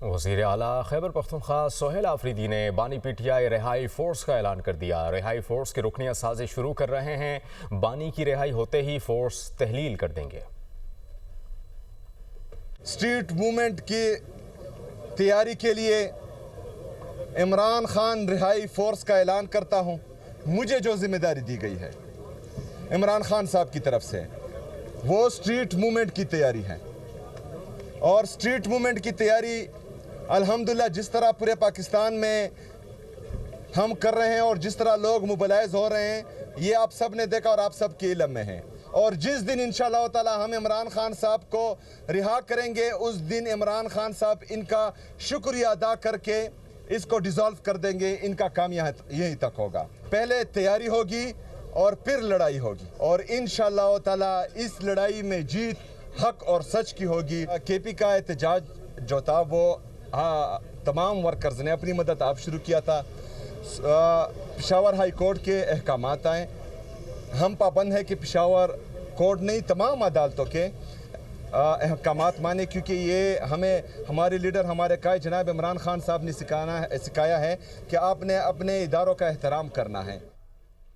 वज़ीर आला खैबर पख्तूनख्वा सोहेल आफरीदी ने बानी पीटीआई रिहाई फोर्स का ऐलान कर दिया। रिहाई फोर्स के रुकनिया साजिश शुरू कर रहे हैं। बानी की रिहाई होते ही फोर्स तहलील कर देंगे। स्ट्रीट मूवमेंट की तैयारी के लिए इमरान खान रिहाई फोर्स का ऐलान करता हूं। मुझे जो जिम्मेदारी दी गई है इमरान खान साहब की तरफ से, वो स्ट्रीट मूवमेंट की तैयारी है। और स्ट्रीट मूवमेंट की तैयारी अल्हम्दुलिल्लाह जिस तरह पूरे पाकिस्तान में हम कर रहे हैं और जिस तरह लोग मोबिलाइज हो रहे हैं, ये आप सब ने देखा और आप सब के इल्म में है। और जिस दिन इंशाअल्लाह ताला हम इमरान खान साहब को रिहा करेंगे, उस दिन इमरान खान साहब इनका शुक्रिया अदा करके इसको डिसॉल्व कर देंगे। इनका काम यहीं तक होगा। पहले तैयारी होगी और फिर लड़ाई होगी, और इंशाअल्लाह ताला इस लड़ाई में जीत हक और सच की होगी। केपी का एहतजाज जो था वो तमाम वर्कर्स ने अपनी मदद आप शुरू किया था। पेशावर हाई कोर्ट के अहकामात आए, हम पाबंद है कि पेशावर कोर्ट नहीं तमाम अदालतों के अहकामात माने, क्योंकि ये हमें हमारे लीडर हमारे कायद जनाब इमरान खान साहब ने सिखाया है कि आपने अपने इदारों का एहतराम करना है।